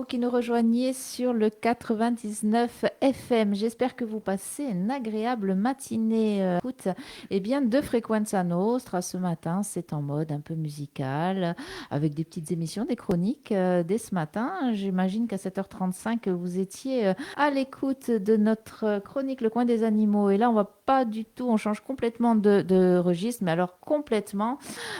vous qui nous rejoignez sur le 99 FM. J'espère que vous passez une agréable matinée. Écoute, eh bien, de Frequenza Nostra ce matin, c'est en mode un peu musical, avec des petites émissions, des chroniques dès ce matin. J'imagine qu'à 7h35, vous étiez à l'écoute de notre chronique Le Coin des Animaux. Et là, on va pas du tout, on change complètement de registre, mais alors complètement.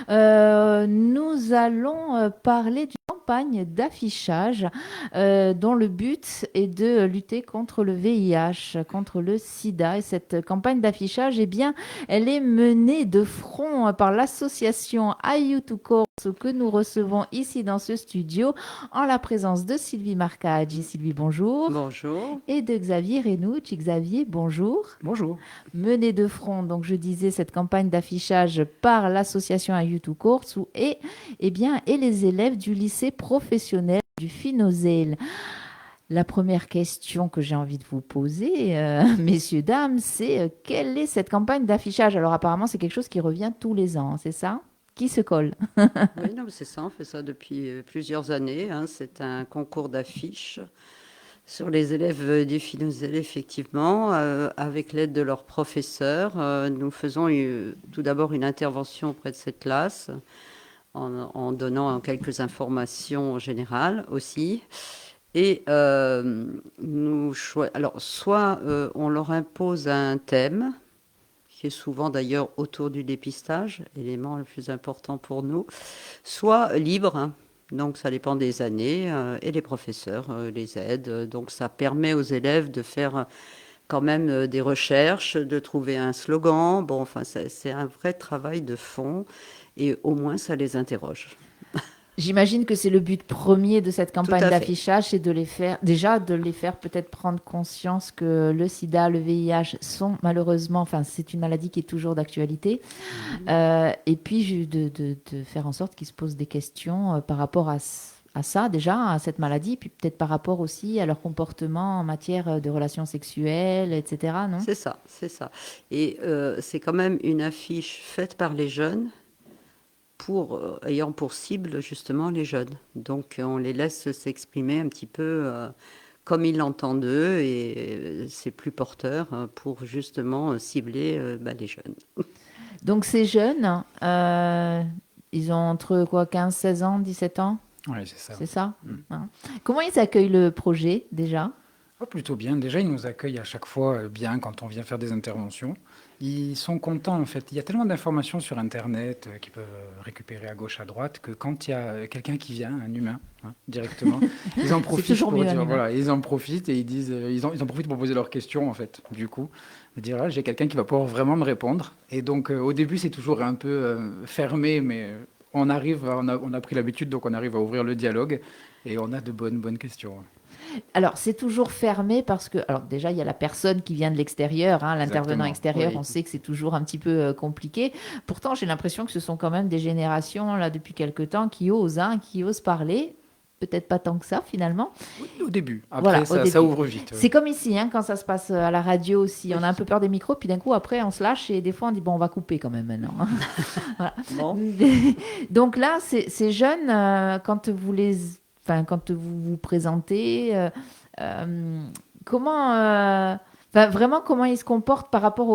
Nous allons parler d'une campagne d'affichage dont le but est de lutter contre le VIH, contre le sida. Et cette campagne d'affichage, eh bien, elle est menée de front par l'association IU2Corse que nous recevons ici dans ce studio en la présence de Sylvie Marcaggi. Sylvie, bonjour. Bonjour. Et de Xavier Renucci. Xavier, bonjour. Bonjour. Menée de front, donc je disais, cette campagne d'affichage par l'association à YouTube Course et les élèves du lycée professionnel du Finozèle. La première question que j'ai envie de vous poser, messieurs, dames, c'est quelle est cette campagne d'affichage? Alors apparemment, c'est quelque chose qui revient tous les ans, c'est ça? Qui se colle? Oui, non, c'est ça, on fait ça depuis plusieurs années, hein. C'est un concours d'affiches sur les élèves du Philosèle, effectivement, avec l'aide de leurs professeurs. Nous faisons tout d'abord une intervention auprès de cette classe en donnant quelques informations générales aussi. Et alors, soit on leur impose un thème, qui est souvent d'ailleurs autour du dépistage, l'élément le plus important pour nous, soit libre, hein. Donc ça dépend des années, et les professeurs les aident. Donc ça permet aux élèves de faire quand même des recherches, de trouver un slogan. Bon, enfin, c'est un vrai travail de fond et au moins ça les interroge. J'imagine que c'est le but premier de cette Tout campagne à fait. d'affichage, c'est de les faire, déjà de les faire peut-être prendre conscience que le sida, le VIH sont malheureusement, enfin c'est une maladie qui est toujours d'actualité, et puis de faire en sorte qu'ils se posent des questions par rapport à ça déjà, à cette maladie, puis peut-être par rapport aussi à leur comportement en matière de relations sexuelles, etc., non? C'est ça, c'est ça. Et c'est quand même une affiche faite par les jeunes ayant pour cible justement les jeunes. Donc on les laisse s'exprimer un petit peu comme ils l'entendent eux et c'est plus porteur pour justement cibler les jeunes. Donc ces jeunes, ils ont entre quoi, 15, 16 ans, 17 ans? Oui, c'est ça. C'est ça? Mm. Hein. Comment ils accueillent le projet déjà? Oh, plutôt bien. Déjà, ils nous accueillent à chaque fois bien quand on vient faire des interventions. Ils sont contents, en fait. Il y a tellement d'informations sur Internet qu'ils peuvent récupérer à gauche, à droite, que quand il y a quelqu'un qui vient, un humain, hein, directement, ils en C'est profitent toujours pour mieux un dire, humain. voilà, ils en profitent et ils disent, ils en profitent pour poser leurs questions, en fait, du coup. De dire, ah, j'ai quelqu'un qui va pouvoir vraiment me répondre. Et donc, au début, c'est toujours un peu fermé, mais on a pris l'habitude, donc on arrive à ouvrir le dialogue et on a de bonnes questions. Alors, c'est toujours fermé parce que, alors déjà, il y a la personne qui vient de l'extérieur, hein, l'intervenant Exactement. extérieur, Oui. on sait que c'est toujours un petit peu compliqué. Pourtant, j'ai l'impression que ce sont quand même des générations, là, depuis quelque temps, qui osent parler. Peut-être pas tant que ça, finalement. Oui, au début. Voilà, Après, au ça début. ouvre vite. C'est comme ici, hein, quand ça se passe à la radio aussi. On Oui. a un peu peur des micros, puis d'un coup, après, on se lâche et des fois, on dit, bon, on va couper quand même maintenant, hein. Voilà. Bon. Donc là, ces jeunes, quand vous vous présentez, euh, comment, vraiment, comment ils se comportent par rapport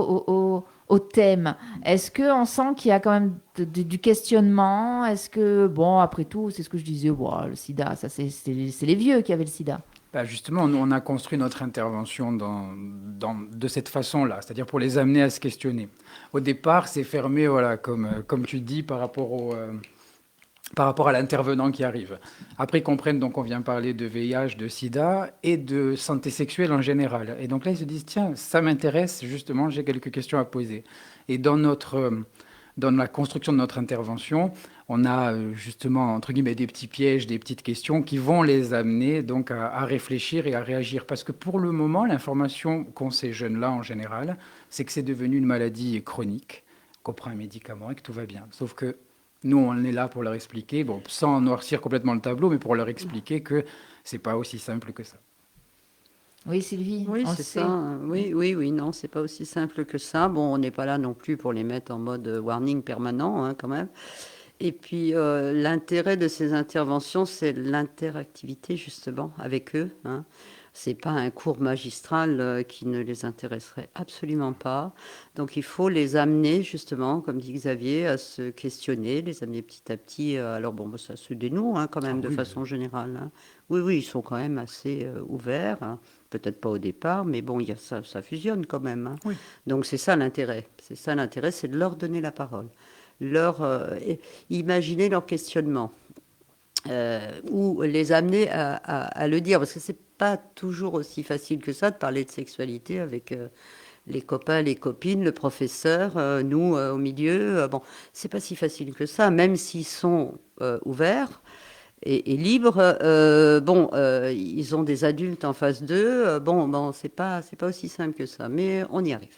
au thème? Est-ce qu'on sent qu'il y a quand même du questionnement? Est-ce que, bon, après tout, c'est ce que je disais, bon, le sida, ça, c'est les vieux qui avaient le sida. Bah, justement, nous, on a construit notre intervention de cette façon-là, c'est-à-dire pour les amener à se questionner. Au départ, c'est fermé, voilà, comme tu dis, par rapport à l'intervenant qui arrive. Après, ils comprennent, donc on vient parler de VIH, de sida et de santé sexuelle en général. Et donc là, ils se disent, tiens, ça m'intéresse, justement, j'ai quelques questions à poser. Et dans la construction de notre intervention, on a justement, entre guillemets, des petits pièges, des petites questions qui vont les amener donc à réfléchir et à réagir. Parce que pour le moment, l'information qu'ont ces jeunes-là en général, c'est que c'est devenu une maladie chronique, qu'on prend un médicament et que tout va bien. Sauf que nous, on est là pour leur expliquer, bon, sans noircir complètement le tableau, mais pour leur expliquer que c'est pas aussi simple que ça. Oui, Sylvie, Oui, on le c'est sait. ça. Oui, oui, oui, non, c'est pas aussi simple que ça. Bon, on n'est pas là non plus pour les mettre en mode warning permanent, hein, quand même. Et puis, l'intérêt de ces interventions, c'est l'interactivité, justement, avec eux, hein. C'est pas un cours magistral qui ne les intéresserait absolument pas. Donc, il faut les amener, justement, comme dit Xavier, à se questionner, les amener petit à petit. Alors, bon, bah, ça se dénoue, hein, quand Ah même, de oui, façon générale, hein. Oui, oui, ils sont quand même assez ouverts, hein. Peut-être pas au départ, mais bon, il y a ça fusionne quand même, hein. oui. Donc, c'est ça l'intérêt. C'est ça l'intérêt, c'est de leur donner la parole, leur imaginer leur questionnement, ou les amener à le dire, parce que c'est pas toujours aussi facile que ça de parler de sexualité avec les copains, les copines, le professeur, nous au milieu. Bon, c'est pas si facile que ça, même s'ils sont ouverts et libres. Bon, ils ont des adultes en face d'eux. Bon, c'est pas aussi simple que ça, mais on y arrive.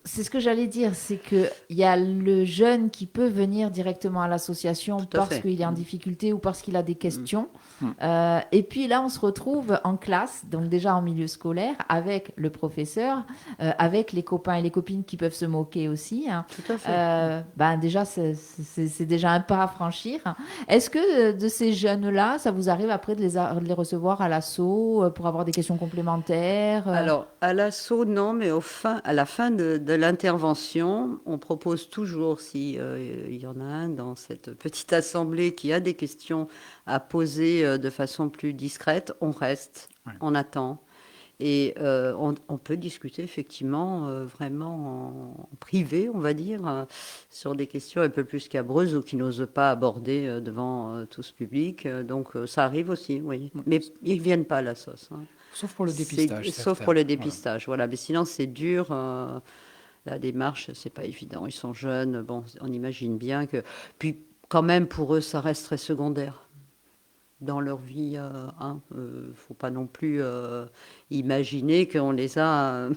C'est ce que j'allais dire, c'est qu'il y a le jeune qui peut venir directement à l'association Tout à parce fait. qu'il est en difficulté ou parce qu'il a des Mm. questions. Mm. Et puis là, on se retrouve en classe, donc déjà en milieu scolaire, avec le professeur, avec les copains et les copines qui peuvent se moquer aussi, hein. Tout à fait. Ben déjà, c'est déjà un pas à franchir. Est-ce que de ces jeunes-là, ça vous arrive après de les recevoir à l'assaut pour avoir des questions complémentaires? Alors, à l'assaut, non, mais à la fin de l'intervention, on propose toujours, si il y en a un dans cette petite assemblée qui a des questions à poser de façon plus discrète, on reste, Ouais. on attend. Et on peut discuter effectivement vraiment en privé, on va dire, sur des questions un peu plus scabreuses ou qui n'osent pas aborder devant tout ce public. Donc ça arrive aussi, oui. Ouais. Mais ils ne viennent pas à la sauce, hein. Sauf pour le dépistage, Sauf certes. pour le Voilà. dépistage, voilà. Mais sinon, c'est dur. La démarche, c'est pas évident. Ils sont jeunes. Bon, on imagine bien que. Puis, quand même, pour eux, ça reste très secondaire dans leur vie. Hein. Faut pas non plus imaginer qu'on les a.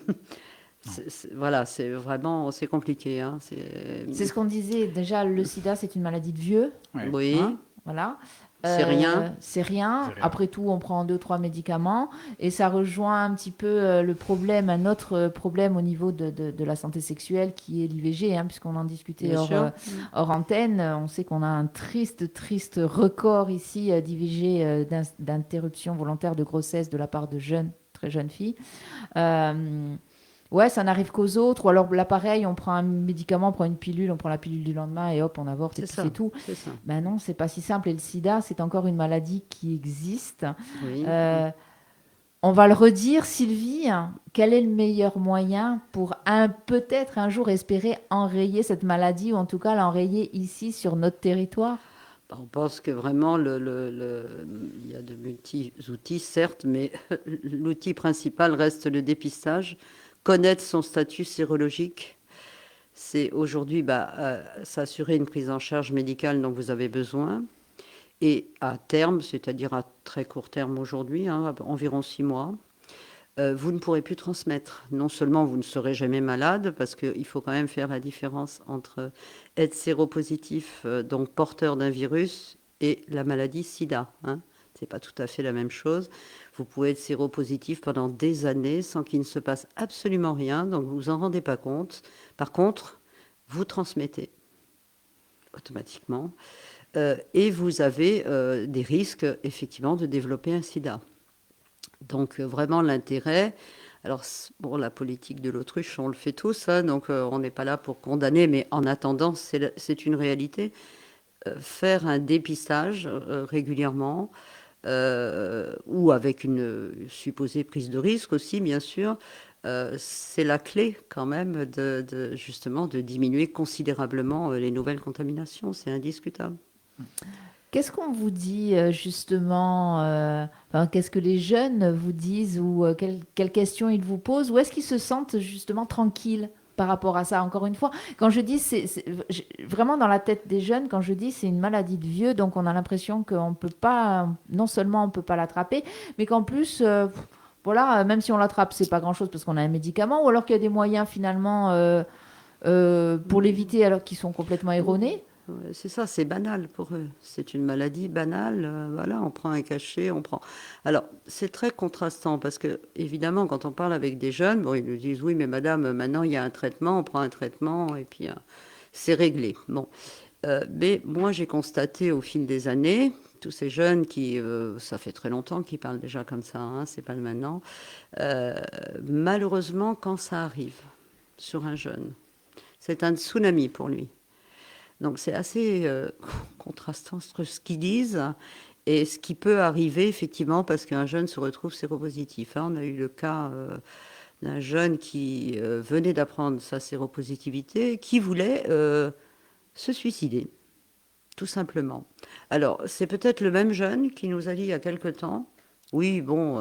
Voilà, c'est vraiment, c'est compliqué, hein. C'est ce qu'on disait. Déjà, le sida, c'est une maladie de vieux, Ouais. Oui, hein, voilà. c'est rien. C'est rien. C'est rien. Après tout, on prend deux, trois médicaments et ça rejoint un petit peu le problème, un autre problème au niveau de la santé sexuelle qui est l'IVG, hein, puisqu'on en discutait Bien sûr. hors antenne. On sait qu'on a un triste record ici d'IVG, d'interruption volontaire de grossesse de la part de jeunes, très jeunes filles. Euh, Ouais, ça n'arrive qu'aux autres. Ou alors, là, pareil, on prend un médicament, on prend une pilule, on prend la pilule du lendemain et hop, on avorte et C'est puis ça. c'est tout. C'est ça. Ben non, c'est pas si simple. Et le sida, c'est encore une maladie qui existe. Oui. Euh, on va le redire, Sylvie, quel est le meilleur moyen pour peut-être un jour espérer enrayer cette maladie ou en tout cas l'enrayer ici sur notre territoire? On pense que vraiment, il y a de multi-outils, certes, mais l'outil principal reste le dépistage. Connaître son statut sérologique, c'est aujourd'hui s'assurer une prise en charge médicale dont vous avez besoin. Et à terme, c'est-à-dire à très court terme aujourd'hui, hein, environ 6 mois, vous ne pourrez plus transmettre. Non seulement vous ne serez jamais malade, parce qu'il faut quand même faire la différence entre être séropositif, donc porteur d'un virus, et la maladie SIDA, hein. C'est pas tout à fait la même chose. Vous pouvez être séropositif pendant des années sans qu'il ne se passe absolument rien, donc vous vous en rendez pas compte. Par contre, vous transmettez automatiquement, et vous avez des risques effectivement de développer un SIDA. Donc vraiment l'intérêt, alors bon, la politique de l'autruche, on le fait tous, hein, donc on n'est pas là pour condamner, mais en attendant, c'est une réalité. Faire un dépistage régulièrement, ou avec une supposée prise de risque aussi, bien sûr, c'est la clé quand même justement de diminuer considérablement les nouvelles contaminations, c'est indiscutable. Qu'est-ce qu'on vous dit justement enfin, qu'est-ce que les jeunes vous disent ou quelles questions ils vous posent? Ou est-ce qu'ils se sentent justement tranquilles par rapport à ça? Encore une fois, quand je dis, vraiment dans la tête des jeunes, quand je dis c'est une maladie de vieux, donc on a l'impression qu'on peut pas, non seulement on peut pas l'attraper, mais qu'en plus, voilà, même si on l'attrape, c'est pas grand-chose parce qu'on a un médicament, ou alors qu'il y a des moyens finalement pour l'éviter alors qu'ils sont complètement erronés. Ouais, c'est ça, c'est banal pour eux. C'est une maladie banale. Voilà, on prend un cachet, on prend. Alors, c'est très contrastant parce que, évidemment, quand on parle avec des jeunes, bon, ils nous disent oui, mais madame, maintenant il y a un traitement, on prend un traitement et puis c'est réglé. Bon. Mais moi, j'ai constaté au fil des années, tous ces jeunes qui, ça fait très longtemps qu'ils parlent déjà comme ça, hein, c'est pas de maintenant, euh, malheureusement, quand ça arrive sur un jeune, c'est un tsunami pour lui. Donc c'est assez contrastant entre ce qu'ils disent et ce qui peut arriver effectivement parce qu'un jeune se retrouve séropositif, hein. On a eu le cas d'un jeune qui venait d'apprendre sa séropositivité, qui voulait se suicider, tout simplement. Alors c'est peut-être le même jeune qui nous a dit il y a quelque temps, oui, bon,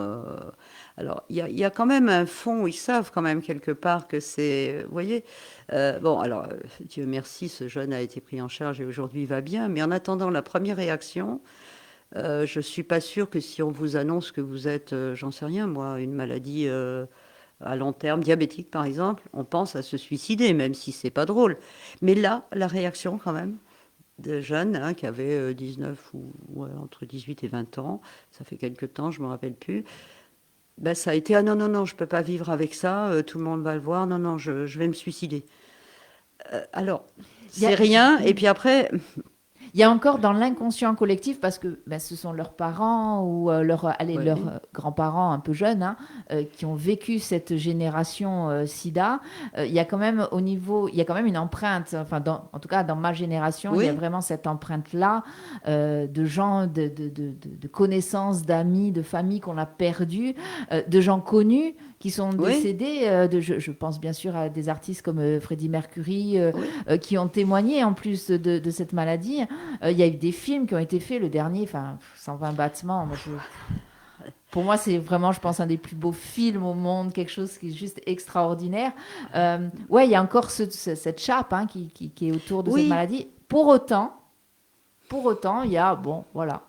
alors il y a quand même un fond où ils savent quand même quelque part que c'est, vous voyez, bon, alors Dieu merci, ce jeune a été pris en charge et aujourd'hui il va bien, mais en attendant la première réaction, je suis pas sûre que si on vous annonce que vous êtes, j'en sais rien, moi, une maladie à long terme, diabétique par exemple, on pense à se suicider, même si c'est pas drôle. Mais là, la réaction quand même de jeunes hein, qui avaient 19 ou entre 18 et 20 ans, ça fait quelque temps, je me rappelle plus. Ben, ça a été ah non non non, je peux pas vivre avec ça, tout le monde va le voir, non non, je vais me suicider. Alors, Il y a, c'est rien, et puis après, il y a encore dans l'inconscient collectif, parce que ben, ce sont leurs parents ou leurs oui, grands-parents un peu jeunes qui ont vécu cette génération SIDA. Il y a quand même au niveau, il y a quand même une empreinte, enfin en tout cas dans ma génération, il y a oui, vraiment cette empreinte-là de gens, de connaissances, d'amis, de familles qu'on a perdues, de gens connus qui sont oui, décédés. Je pense bien sûr à des artistes comme Freddie Mercury oui. qui ont témoigné en plus de cette maladie. Il y a eu des films qui ont été faits, le dernier, enfin, 120 battements. Pour moi, c'est vraiment, je pense, un des plus beaux films au monde, quelque chose qui est juste extraordinaire. Ouais, il y a encore cette chape hein, qui est autour de cette Oui, maladie. Pour autant, il y a, bon, voilà.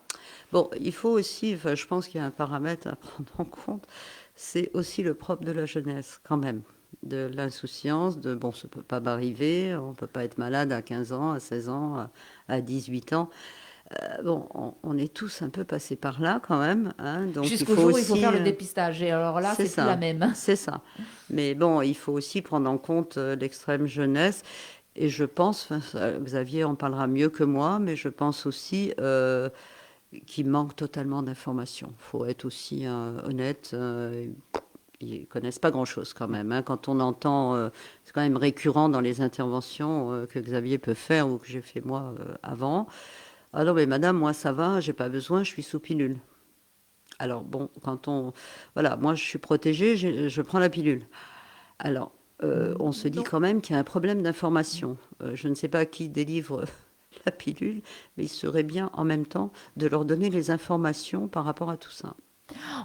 bon, il faut aussi, enfin, je pense qu'il y a un paramètre à prendre en compte, c'est aussi le propre de la jeunesse, quand même, de l'insouciance, de bon, ça peut pas m'arriver, on peut pas être malade à 15 ans, à 16 ans, à 18 ans. Bon, on est tous un peu passés par là quand même, hein, donc il Jusqu'au faut jour où il faut faire aussi, le dépistage. Et alors là, c'est c'est plus la ça, même. c'est ça. Mais bon, il faut aussi prendre en compte l'extrême jeunesse. Et je pense, enfin, Xavier en parlera mieux que moi, mais je pense aussi qui manquent totalement d'informations. Il faut être aussi honnête. Ils ne connaissent pas grand-chose quand même, hein. Quand on entend, c'est quand même récurrent dans les interventions que Xavier peut faire ou que j'ai fait moi avant. Ah non, mais madame, moi ça va, j'ai pas besoin, je suis sous pilule. Alors bon, quand on... Voilà, moi je suis protégée, je prends la pilule. Alors, on se dit Non. quand même qu'il y a un problème d'information. Je ne sais pas qui délivre la pilule, mais il serait bien en même temps de leur donner les informations par rapport à tout ça.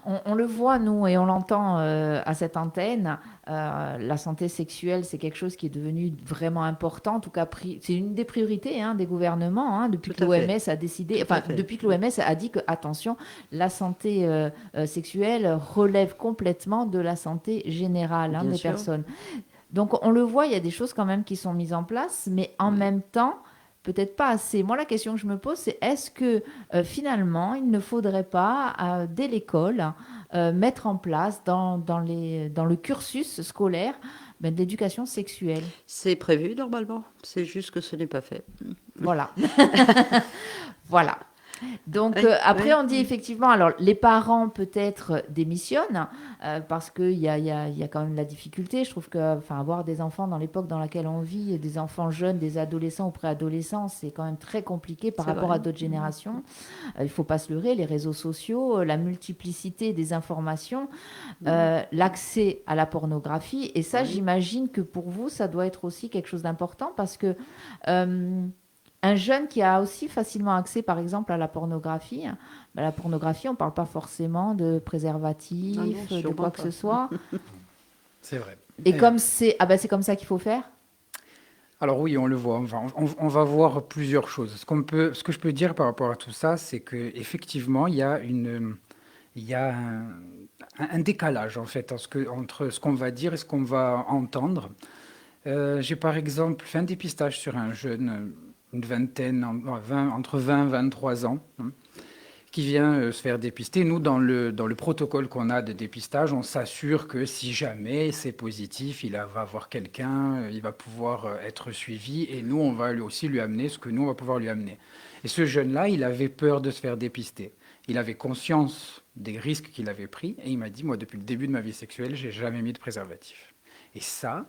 On le voit, nous, et on l'entend à cette antenne. La santé sexuelle, c'est quelque chose qui est devenu vraiment important. En tout cas, c'est une des priorités hein, des gouvernements depuis Tout que à fait, l'OMS a décidé, tout enfin, à fait. depuis que l'OMS a dit que, attention, la santé sexuelle relève complètement de la santé générale Bien des sûr. personnes. Donc, on le voit, il y a des choses quand même qui sont mises en place, mais en Ouais. même temps, peut-être pas assez. Moi, la question que je me pose, c'est est-ce que finalement, il ne faudrait pas, dès l'école, mettre en place dans le cursus scolaire ben, de l'éducation sexuelle? C'est prévu normalement, c'est juste que ce n'est pas fait. Voilà. Voilà. Donc Oui, après, oui, on dit effectivement, alors les parents peut-être démissionnent parce qu'il y a quand même la difficulté. Je trouve que enfin, avoir des enfants dans l'époque dans laquelle on vit, des enfants jeunes, des adolescents ou préadolescents, c'est quand même très compliqué par c'est rapport vrai. à d'autres générations. Il ne faut pas se leurrer, les réseaux sociaux, la multiplicité des informations, Mm. l'accès à la pornographie. Et ça, Oui. j'imagine que pour vous, ça doit être aussi quelque chose d'important parce que... euh, un jeune qui a aussi facilement accès, par exemple, à la pornographie, ben, la pornographie, on ne parle pas forcément de Ah non, préservatif, de sûrement quoi que ce pas. soit. C'est vrai. Et comme c'est ah ben c'est comme ça qu'il faut faire. Alors oui, on le voit. On va voir plusieurs choses. Ce que je peux dire par rapport à tout ça, c'est que effectivement, il y a un décalage en fait entre ce qu'on va dire et ce qu'on va entendre. J'ai par exemple fait un dépistage sur un jeune, une vingtaine, entre 20 et 23 ans, hein, qui vient se faire dépister. Nous, dans le protocole qu'on a de dépistage, on s'assure que si jamais c'est positif, va voir quelqu'un, il va pouvoir être suivi, et nous, on va aussi lui amener ce que nous, on va pouvoir lui amener. Et ce jeune-là, il avait peur de se faire dépister. Il avait conscience des risques qu'il avait pris, et il m'a dit, moi, depuis le début de ma vie sexuelle, j'ai jamais mis de préservatif. Et ça,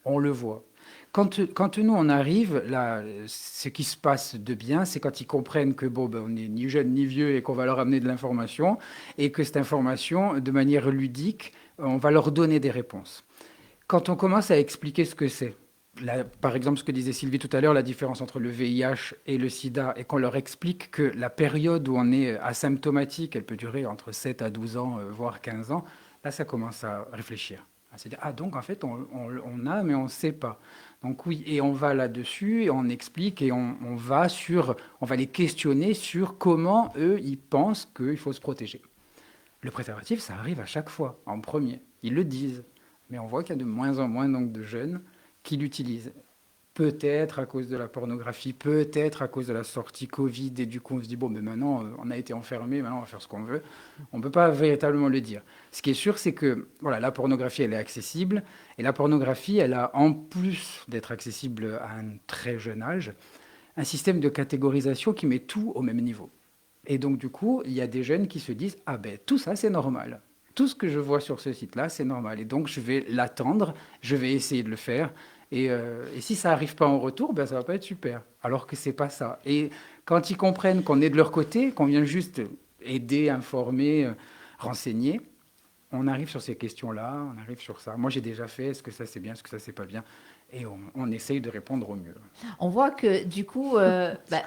on le voit. Quand nous, on arrive, là, ce qui se passe de bien, c'est quand ils comprennent que bon, ben, on n'est ni jeune ni vieux et qu'on va leur amener de l'information et que cette information, de manière ludique, on va leur donner des réponses. Quand on commence à expliquer ce que c'est, là, par exemple, ce que disait Sylvie tout à l'heure, la différence entre le VIH et le sida, et qu'on leur explique que la période où on est asymptomatique, elle peut durer entre 7 à 12 ans, voire 15 ans, là, ça commence à réfléchir. À se dire, ah donc en fait, on a, mais on ne sait pas. Donc oui, et on va là-dessus, et on explique, et on va les questionner sur comment eux, ils pensent qu'il faut se protéger. Le préservatif, ça arrive à chaque fois, en premier. Ils le disent. Mais on voit qu'il y a de moins en moins donc, de jeunes qui l'utilisent. Peut-être à cause de la pornographie, peut-être à cause de la sortie Covid, et du coup on se dit, bon, mais maintenant on a été enfermés, maintenant on va faire ce qu'on veut. On ne peut pas véritablement le dire. Ce qui est sûr, c'est que voilà, la pornographie, elle est accessible, et la pornographie, elle a, en plus d'être accessible à un très jeune âge, un système de catégorisation qui met tout au même niveau. Et donc du coup, il y a des jeunes qui se disent, ah ben tout ça c'est normal. Tout ce que je vois sur ce site-là, c'est normal. Et donc, je vais l'attendre, je vais essayer de le faire. Et si ça n'arrive pas en retour, ben, ça va pas être super. Alors que c'est pas ça. Et quand ils comprennent qu'on est de leur côté, qu'on vient juste aider, informer, renseigner, on arrive sur ces questions-là, on arrive sur ça. Moi, j'ai déjà fait, est-ce que ça c'est bien, est-ce que ça c'est pas bien? Et on essaye de répondre au mieux. On voit que du coup,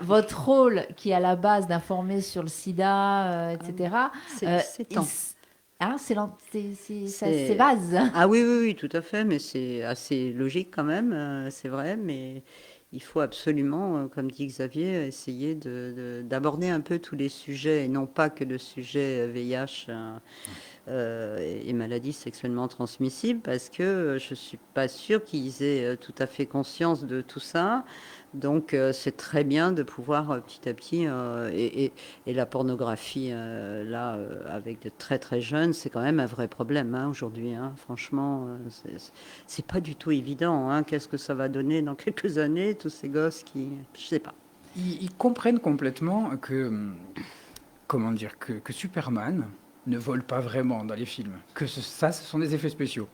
votre rôle qui est à la base d'informer sur le sida, etc., C'est temps. hein, c'est C'est... base. Ah oui, oui, oui, tout à fait, mais c'est assez logique quand même, c'est vrai, mais il faut absolument, comme dit Xavier, essayer d'aborder un peu tous les sujets, et non pas que le sujet VIH et maladies sexuellement transmissibles, parce que je ne suis pas sûre qu'ils aient tout à fait conscience de tout ça. Donc c'est très bien de pouvoir petit à petit, et la pornographie, là, avec de très très jeunes, c'est quand même un vrai problème hein, aujourd'hui. Hein. Franchement, c'est pas du tout évident. Hein. Qu'est-ce que ça va donner dans quelques années, tous ces gosses qui... Je sais pas. Ils comprennent complètement que, comment dire, que Superman ne vole pas vraiment dans les films, que ça, ce sont des effets spéciaux.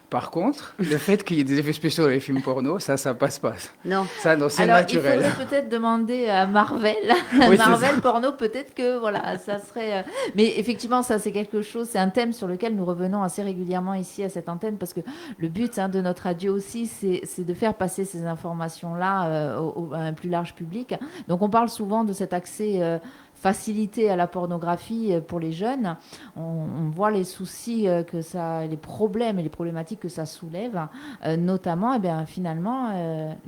Par contre, le fait qu'il y ait des effets spéciaux dans les films porno, ça passe pas. Non. Ça, non, c'est Alors, naturel. il faudrait peut-être demander à Marvel, Oui, c'est Marvel ça. porno, peut-être que voilà, ça serait. Mais effectivement, ça c'est quelque chose, c'est un thème sur lequel nous revenons assez régulièrement ici à cette antenne, parce que le but hein, de notre radio aussi, c'est de faire passer ces informations-là à un plus large public. Donc, on parle souvent de cet accès. Facilité à la pornographie pour les jeunes. On voit les soucis que ça, les problèmes et les problématiques que ça soulève, notamment, eh bien, finalement,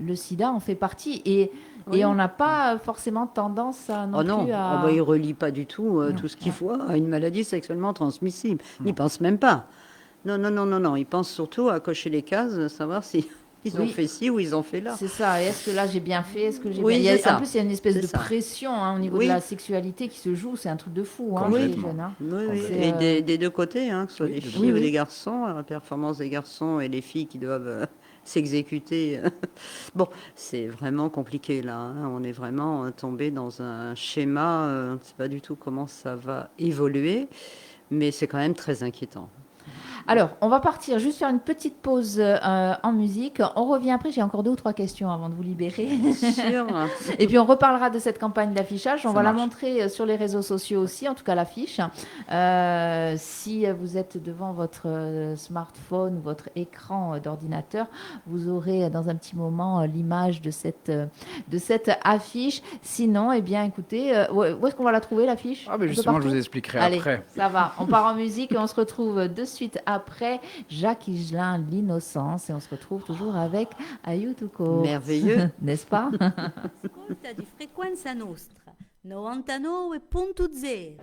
le sida en fait partie. Et on Oui. n'a pas forcément tendance non Oh non, plus oh bah, à... il relie pas du tout tout ce qu'il Ouais. voit à une maladie sexuellement transmissible. Il Non. pense même pas. Non, non, non, non, non. Il pense surtout à cocher les cases, savoir si ils ont Oui, fait ci ou ils ont fait là. c'est ça. Et est-ce que là j'ai bien fait? Est-ce que j'ai bien... Oui, En plus, il y a une espèce c'est de ça. pression hein, au niveau de Oui, la sexualité qui se joue. C'est un truc de fou hein, chez les Complètement. jeunes. Hein. oui, oui. Complètement. Et C'est, des deux côtés, hein, que ce soit Oui, les de filles oui, ou les oui. garçons, la performance des garçons et les filles qui doivent s'exécuter. Bon, c'est vraiment compliqué là. Hein. On est vraiment tombé dans un schéma. On ne sait pas du tout comment ça va évoluer, mais c'est quand même très inquiétant. Alors, on va partir juste faire une petite pause en musique. On revient après. J'ai encore deux ou trois questions avant de vous libérer. Bien sûr. Et puis, on reparlera de cette campagne d'affichage. On Ça va la marche. montrer sur les réseaux sociaux aussi, en tout cas l'affiche. Si vous êtes devant votre smartphone ou votre écran d'ordinateur, vous aurez dans un petit moment l'image de cette affiche. Sinon, eh bien, écoutez, où est-ce qu'on va la trouver, l'affiche? Ah, ben Un peu justement, je partout. vous expliquerai Allez, après. ça va. On part en musique et on se retrouve de suite après Jacques Higelin, L'innocence. Et on se retrouve toujours avec Aiuto Corse. Merveilleux. N'est-ce pas? Ascolta di Frequenza Nostra 99.0.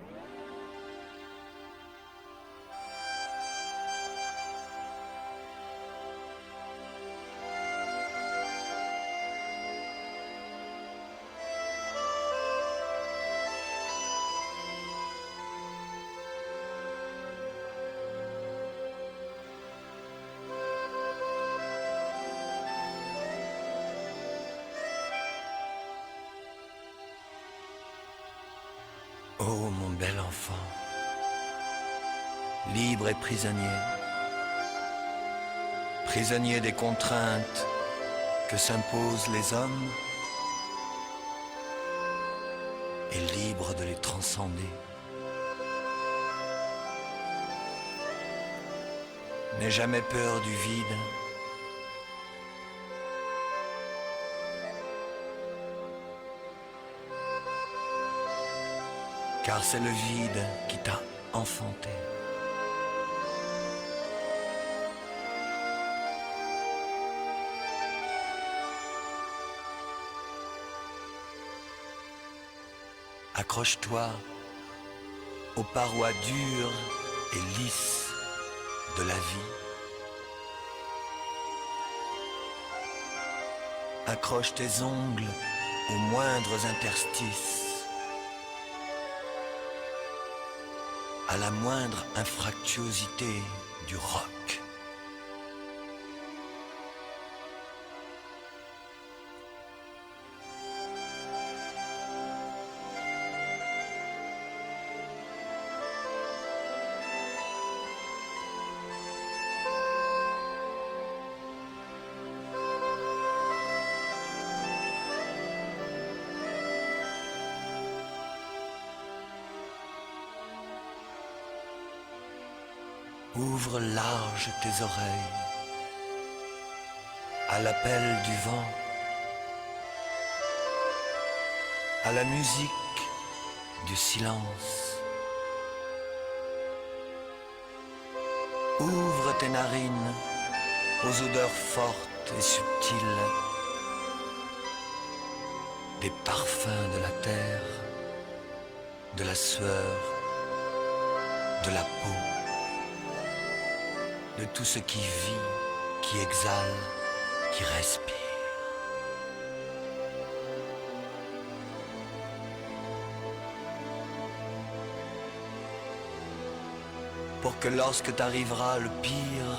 Oh mon bel enfant, libre et prisonnier, prisonnier des contraintes que s'imposent les hommes et libre de les transcender. N'aie jamais peur du vide. Car c'est le vide qui t'a enfanté. Accroche-toi aux parois dures et lisses de la vie. Accroche tes ongles aux moindres interstices, à la moindre infractuosité du roc. Ouvre large tes oreilles à l'appel du vent, à la musique du silence. Ouvre tes narines aux odeurs fortes et subtiles des parfums de la terre, de la sueur, de la peau, de tout ce qui vit, qui exhale, qui respire. Pour que lorsque t'arrivera le pire,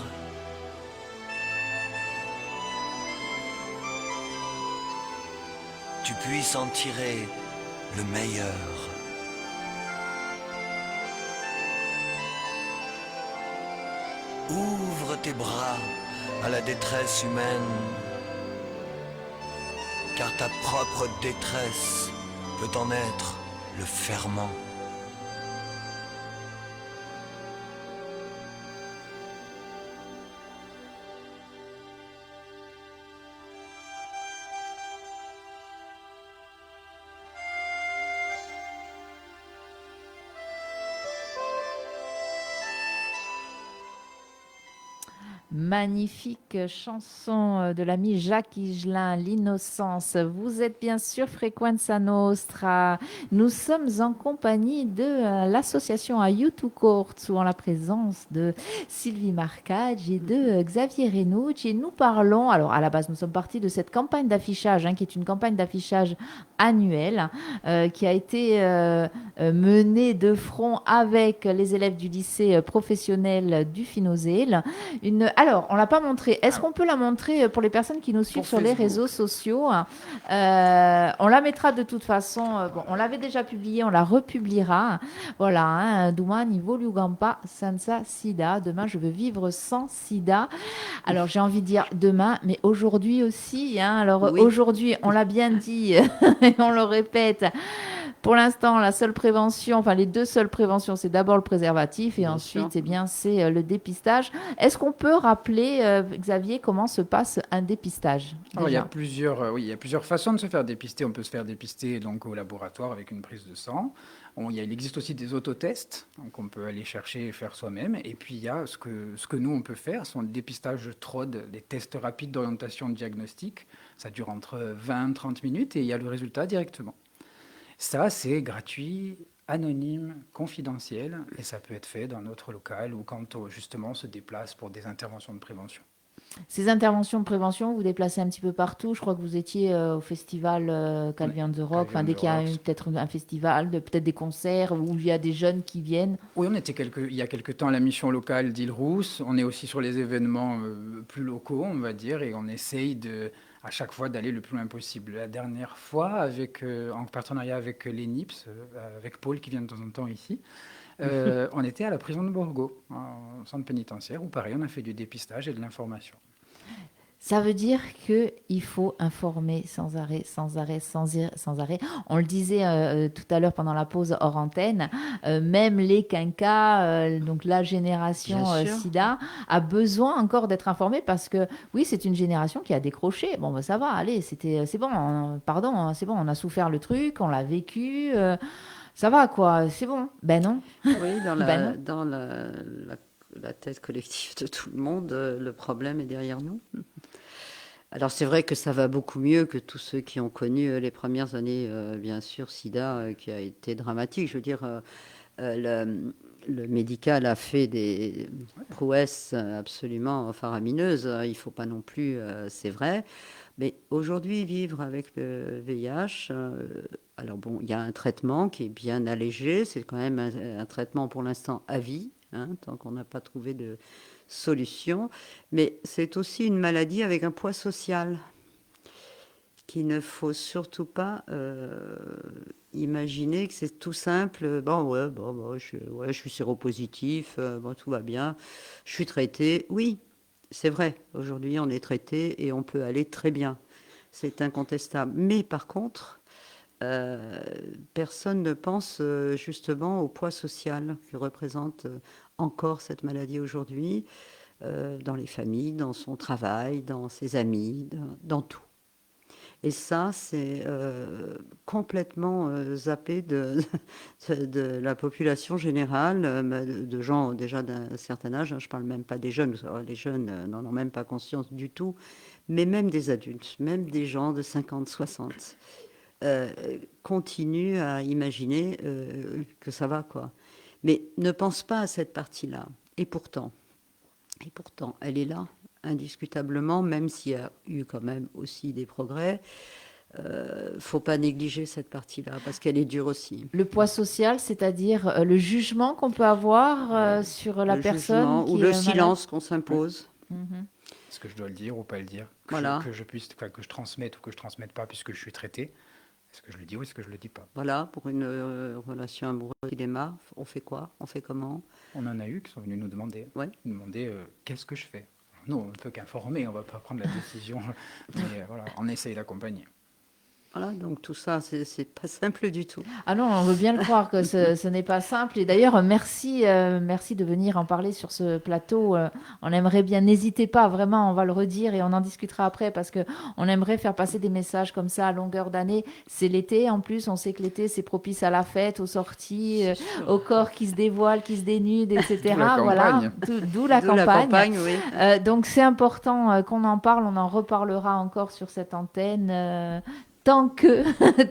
tu puisses en tirer le meilleur. Ouvre tes bras à la détresse humaine, car ta propre détresse peut en être le ferment. Magnifique chanson de l'ami Jacques Higelin, L'innocence. Vous êtes bien sûr Frequenza Nostra. Nous sommes en compagnie de l'association Aiuto Corso en la présence de Sylvie Marcage et de Xavier Renucci. Et nous parlons, alors à la base, nous sommes partis de cette campagne d'affichage, qui est une campagne d'affichage annuelle qui a été menée de front avec les élèves du lycée professionnel du Finozèle. Alors, on l'a pas montré. Est-ce qu'on peut la montrer pour les personnes qui nous suivent Pour sur les Facebook. réseaux sociaux? On la mettra de toute façon. Bon, on l'avait déjà publiée, on la republiera. Voilà, Domani voglio campa senza sida. Demain, je veux vivre sans sida. Alors, j'ai envie de dire demain, mais aujourd'hui aussi. Alors, Oui. aujourd'hui, on l'a bien dit et on le répète. Pour l'instant, la seule prévention, enfin les deux seules préventions, c'est d'abord le préservatif et Bien ensuite, sûr. c'est le dépistage. Est-ce qu'on peut rappeler, Xavier, comment se passe un dépistage Alors, il y a déjà? plusieurs, oui, il y a plusieurs façons de se faire dépister. On peut se faire dépister donc au laboratoire avec une prise de sang. Il existe aussi des autotests, donc on peut aller chercher et faire soi-même. Et puis il y a ce que nous on peut faire, sont le dépistage TROD, des tests rapides d'orientation diagnostique. Ça dure entre 20 et 30 minutes et il y a le résultat directement. Ça, c'est gratuit, anonyme, confidentiel, et ça peut être fait dans notre local ou quand justement on se déplace pour des interventions de prévention. Ces interventions de prévention, vous vous déplacez un petit peu partout. Je crois que vous étiez au festival Calvi on the Rock. Calvi Enfin, on dès the qu'il y a Rocks. peut-être un festival, peut-être des concerts où il y a des jeunes qui viennent. Oui, on était il y a quelque temps à la mission locale d'Île-Rousse. On est aussi sur les événements plus locaux, on va dire, et on essaye à chaque fois d'aller le plus loin possible. La dernière fois, en partenariat avec l'ENIPS, avec Paul qui vient de temps en temps ici, on était à la prison de Borgo, en centre pénitentiaire, où pareil, on a fait du dépistage et de l'information. Ça veut dire qu'il faut informer sans arrêt, sans arrêt, sans arrêt. On le disait tout à l'heure pendant la pause hors antenne, même les quinquas, donc la Bien génération sûr. SIDA, a besoin encore d'être informée parce que oui, c'est une génération qui a décroché. Bon, bah, ça va, allez, c'est bon, pardon, hein, c'est bon, on a souffert le truc, on l'a vécu, ça va quoi, c'est bon. Ben non, Oui, dans ben non. la tête collective de tout le monde, le problème est derrière nous. Alors c'est vrai que ça va beaucoup mieux que tous ceux qui ont connu les premières années, bien sûr, SIDA, qui a été dramatique. Je veux dire, le médical a fait des prouesses absolument faramineuses. Il ne faut pas non plus, c'est vrai. Mais aujourd'hui, vivre avec le VIH, alors bon, il y a un traitement qui est bien allégé. C'est quand même un traitement pour l'instant à vie, hein, tant qu'on n'a pas trouvé de solution. Mais c'est aussi une maladie avec un poids social qu'il ne faut surtout pas imaginer que c'est tout simple. Bon, ouais, bon, je suis séropositif, bon, tout va bien, je suis traité. Oui, c'est vrai, aujourd'hui on est traité et on peut aller très bien. C'est incontestable. Mais par contre, personne ne pense justement au poids social que représente encore cette maladie aujourd'hui, dans les familles, dans son travail, dans ses amis, dans tout. Et ça, c'est complètement zappé de la population générale, de gens déjà d'un certain âge, hein. Je ne parle même pas des jeunes, parce que les jeunes n'en ont même pas conscience du tout, mais même des adultes, même des gens de 50, 60, continuent à imaginer que ça va, quoi. Mais ne pense pas à cette partie-là. Et pourtant, elle est là, indiscutablement, même s'il y a eu quand même aussi des progrès. Faut pas négliger cette partie-là, parce qu'elle est dure aussi. Le poids social, c'est-à-dire le jugement qu'on peut avoir sur la Le personne jugement ou qui le est malade. silence qu'on s'impose. Mhm. Est-ce que je dois le dire ou pas le dire? Voilà. Que je transmette ou que je transmette pas puisque je suis traité? Est-ce que je le dis ou est-ce que je le dis pas? Voilà, pour une relation amoureuse qui démarre, on fait quoi? On fait comment? On en a eu qui sont venus nous demander, Ouais. qu'est-ce que je fais. Nous, on ne peut qu'informer, on ne va pas prendre la décision, mais voilà, on essaye d'accompagner. Voilà, donc tout ça, c'est pas simple du tout. Ah non, on veut bien le croire que ce n'est pas simple. Et d'ailleurs, merci, merci de venir en parler sur ce plateau. On aimerait bien, n'hésitez pas, vraiment, on va le redire et on en discutera après parce que on aimerait faire passer des messages comme ça à longueur d'année. C'est l'été, en plus, on sait que l'été, c'est propice à la fête, aux sorties, au corps qui se dévoile, qui se dénude, etc. D'où la Voilà, campagne. d'où la D'où la campagne. campagne, oui. Donc c'est important qu'on en parle, on en reparlera encore sur cette antenne. Tant que,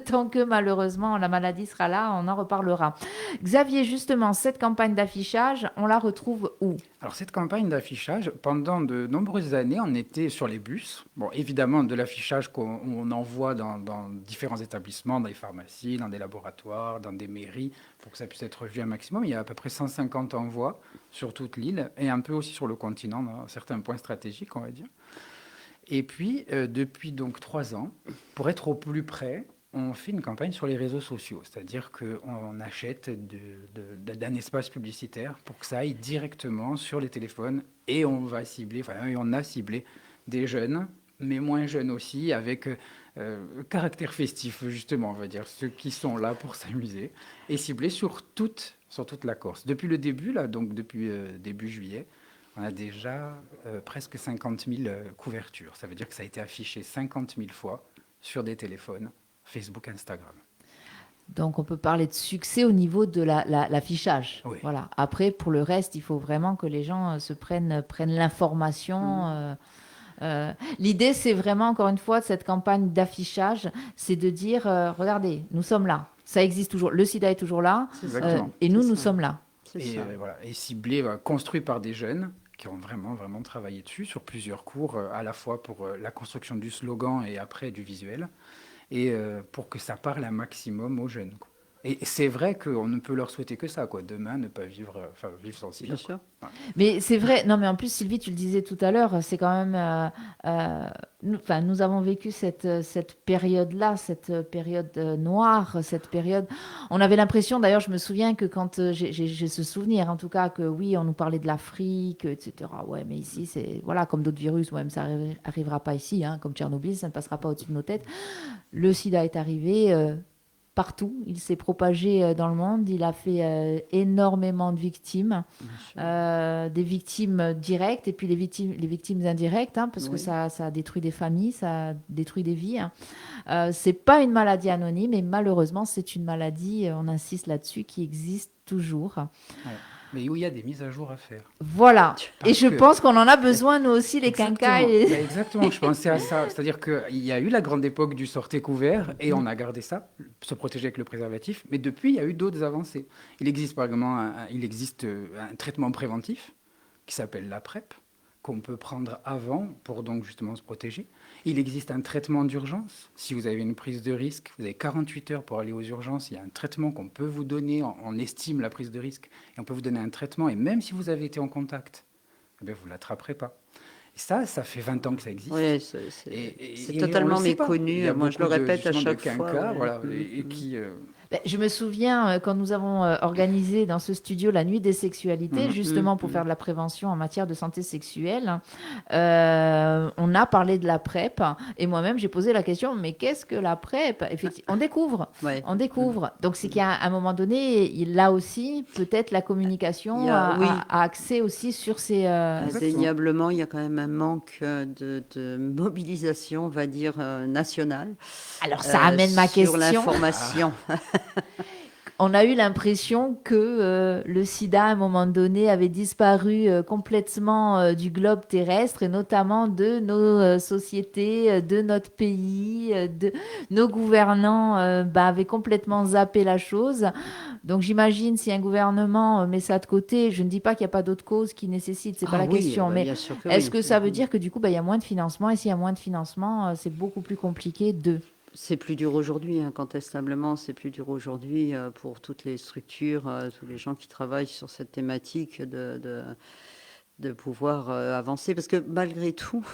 tant que malheureusement la maladie sera là, on en reparlera. Xavier, justement, cette campagne d'affichage, on la retrouve où? Alors cette campagne d'affichage, pendant de nombreuses années, on était sur les bus. Bon, évidemment, de l'affichage qu'on envoie dans différents établissements, dans les pharmacies, dans des laboratoires, dans des mairies, pour que ça puisse être vu un maximum. Il y a à peu près 150 envois sur toute l'île et un peu aussi sur le continent, dans certains points stratégiques, on va dire. Et puis, depuis donc 3 ans, pour être au plus près, on fait une campagne sur les réseaux sociaux, c'est-à-dire qu'on achète d'un espace publicitaire pour que ça aille directement sur les téléphones et on va cibler, enfin, et on a ciblé des jeunes, mais moins jeunes aussi, avec caractère festif, justement, on va dire, ceux qui sont là pour s'amuser, et ciblés sur toute la Corse. Depuis le début, là, donc depuis début juillet, on a déjà presque 50 000 couvertures. Ça veut dire que ça a été affiché 50 000 fois sur des téléphones, Facebook, Instagram. Donc, on peut parler de succès au niveau de l'affichage. Oui. Voilà. Après, pour le reste, il faut vraiment que les gens prennent l'information. L'idée, c'est vraiment, encore une fois, de cette campagne d'affichage, c'est de dire, regardez, nous sommes là. Ça existe toujours. Le sida est toujours là. Exactement. Et nous C'est ça. sommes là. C'est Et ça. voilà, et ciblé, construit par des jeunes qui ont vraiment, vraiment travaillé dessus sur plusieurs cours, à la fois pour la construction du slogan et après du visuel, et pour que ça parle un maximum aux jeunes, quoi. Et c'est vrai qu'on ne peut leur souhaiter que ça, quoi. Demain, ne pas vivre, vivre sans sida, Bien quoi. sûr. Mais c'est vrai, non mais en plus Sylvie, tu le disais tout à l'heure, c'est quand même, nous avons vécu cette période-là, cette période noire, cette période, on avait l'impression, d'ailleurs je me souviens que quand j'ai ce souvenir en tout cas que oui, on nous parlait de l'Afrique, etc. Ouais, mais ici c'est, voilà, comme d'autres virus, même ça arrivera pas ici, hein, comme Tchernobyl, ça ne passera pas au-dessus de nos têtes. Le sida est arrivé. Partout, il s'est propagé dans le monde, il a fait énormément de victimes, Bien sûr. des victimes directes et puis les victimes indirectes, hein, parce que Oui. ça a détruit des familles, ça a détruit des vies, hein. C'est pas une maladie anonyme et malheureusement c'est une maladie, on insiste là-dessus, qui existe toujours. Ouais. Mais où il y a des mises à jour à faire. Voilà. Et Parce je que- pense qu'on en a besoin nous aussi, les quinquas. Exactement. Ben, exactement, je pensais à ça. C'est-à-dire qu'il y a eu la grande époque du sortez couvert et on a gardé ça, se protéger avec le préservatif. Mais depuis, il y a eu d'autres avancées. Il existe par exemple un traitement préventif qui s'appelle la PrEP, qu'on peut prendre avant pour donc justement se protéger. Il existe un traitement d'urgence. Si vous avez une prise de risque, vous avez 48 heures pour aller aux urgences. Il y a un traitement qu'on peut vous donner. On estime la prise de risque et on peut vous donner un traitement. Et même si vous avez été en contact, eh bien, vous ne l'attraperez pas. Et ça fait 20 ans que ça existe. Oui, c'est totalement on le sait pas. méconnu. Il y a Moi, je le beaucoup répète à justement, chaque fois. quinquas, Ouais. voilà, et qui... Ben, je me souviens quand nous avons organisé dans ce studio la nuit des sexualités, justement pour faire de la prévention en matière de santé sexuelle. On a parlé de la PrEP et moi-même j'ai posé la question, mais qu'est-ce que la PrEP? Effectivement, Ouais. on découvre. Donc c'est qu'à un moment donné, là aussi, peut-être la communication Oui. a accès aussi sur ces... Indéniablement, il y a quand même un manque de mobilisation, on va dire, nationale. Alors ça amène ma Sur question. l'information. On a eu l'impression que le sida, à un moment donné, avait disparu complètement du globe terrestre et notamment de nos sociétés, de notre pays, de nos gouvernants avaient complètement zappé la chose. Donc j'imagine si un gouvernement met ça de côté, je ne dis pas qu'il n'y a pas d'autres causes qui nécessitent, c'est pas la Oui, question, mais bien sûr que est-ce oui. que ça veut dire que du coup, il y a moins de financement et s'il y a moins de financement, c'est beaucoup plus compliqué de... C'est plus dur aujourd'hui, incontestablement, c'est plus dur aujourd'hui pour toutes les structures, tous les gens qui travaillent sur cette thématique de pouvoir avancer. Parce que malgré tout,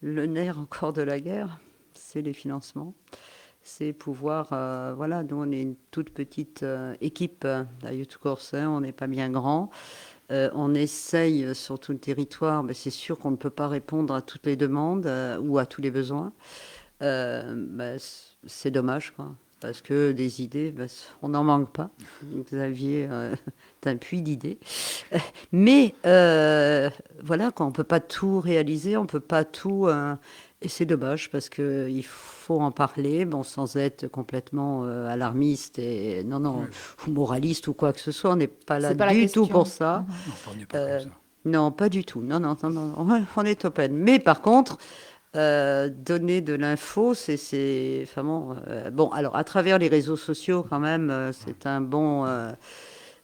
le nerf encore de la guerre, c'est les financements. C'est pouvoir, voilà, nous on est une toute petite équipe à Youth Course, on n'est pas bien grand. On essaye sur tout le territoire, mais c'est sûr qu'on ne peut pas répondre à toutes les demandes ou à tous les besoins. C'est dommage, quoi, parce que des idées, on n'en manque pas. Xavier est un puits d'idées. Mais voilà, quand on ne peut pas tout réaliser, on ne peut pas tout... et c'est dommage, parce qu'il faut en parler, bon, sans être complètement alarmiste et ou moraliste ou quoi que ce soit. On n'est pas là C'est pas la du question. tout pour ça. Non, on n'est pas comme ça. Non, pas du tout. Non, on est open. Mais par contre... donner de l'info, enfin bon, alors à travers les réseaux sociaux quand même, c'est un bon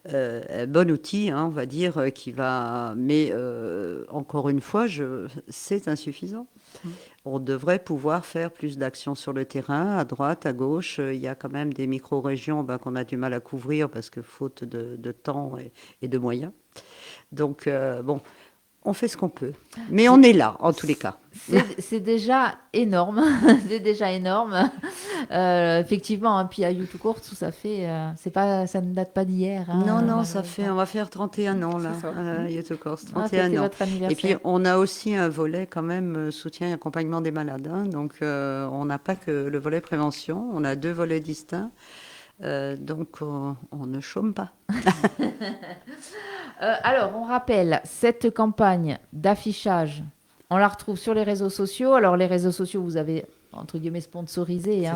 outil, on va dire, qui va. Mais encore une fois, c'est insuffisant. On devrait pouvoir faire plus d'actions sur le terrain, à droite, à gauche. Il y a quand même des micro-régions qu'on a du mal à couvrir parce que faute de temps et de moyens. Donc bon. On fait ce qu'on peut. Mais on est là, en tous les cas. C'est déjà énorme. C'est déjà énorme. Effectivement, hein, puis à YouTube Court, tout ça fait. Ça ne date pas d'hier. Hein, Non, on va faire 31 ans, là, YouTube Course, 31 ans. Votre anniversaire. Et puis, on a aussi un volet, quand même, soutien et accompagnement des malades. Donc, on n'a pas que le volet prévention, on a 2 volets distincts. Donc, on ne chôme pas. Alors, on rappelle, cette campagne d'affichage, on la retrouve sur les réseaux sociaux. Alors, les réseaux sociaux, vous avez, entre guillemets, sponsorisé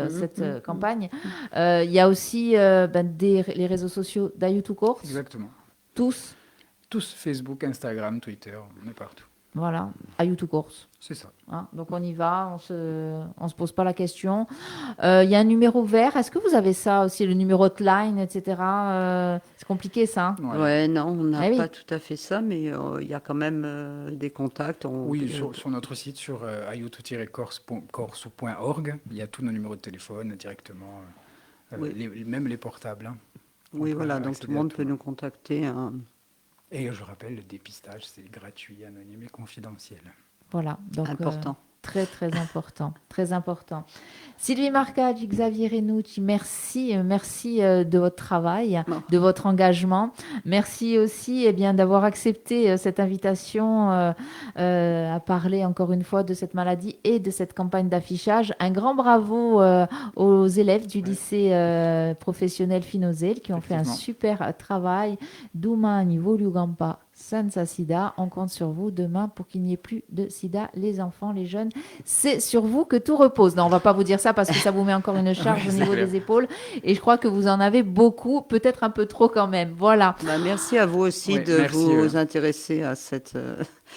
cette campagne. Il y a aussi les réseaux sociaux d'Ayutu Course. Exactement. Tous. Tous, Facebook, Instagram, Twitter, on est partout. Voilà, Ayutu course. C'est ça. Hein. Donc on y va, on se pose pas la question. Il y a un numéro vert. Est-ce que vous avez ça aussi, le numéro hotline, etc. C'est compliqué ça. Hein. Ouais. Ouais, non, on n'a Ah oui. pas tout à fait ça, mais il y a quand même des contacts. Oui, sur notre site, sur ayutu-corse.org, il y a tous nos numéros de téléphone directement, Oui. même les portables. Hein. Oui, On peut voilà, donc accéder tout le à monde tout, peut hein. nous contacter, hein. Et je rappelle, le dépistage, c'est gratuit, anonyme et confidentiel. Voilà, donc Important. très très important, très important. Sylvie Marcaggi, Xavier Renucci, merci de votre travail, Bon. de votre engagement. Merci aussi d'avoir accepté cette invitation à parler encore une fois de cette maladie et de cette campagne d'affichage. Un grand bravo aux élèves du lycée professionnel Finozel qui ont fait un Effectivement. super travail. Domani voglio pas senza sida. On compte sur vous demain pour qu'il n'y ait plus de sida. Les enfants, les jeunes, c'est sur vous que tout repose. Non, on va pas vous dire ça parce que ça vous met encore une charge Ouais, au c'est niveau clair. des épaules. Et je crois que vous en avez beaucoup, peut-être un peu trop quand même. Voilà. Bah, merci à vous aussi Ouais, de merci, vous intéresser à cette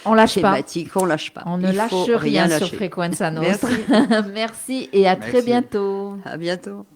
On lâche pas. thématique. On lâche pas. On ne Il lâche faut rien sur lâcher. Frequenza Nostra. Merci. Merci et à très Merci. bientôt. À bientôt.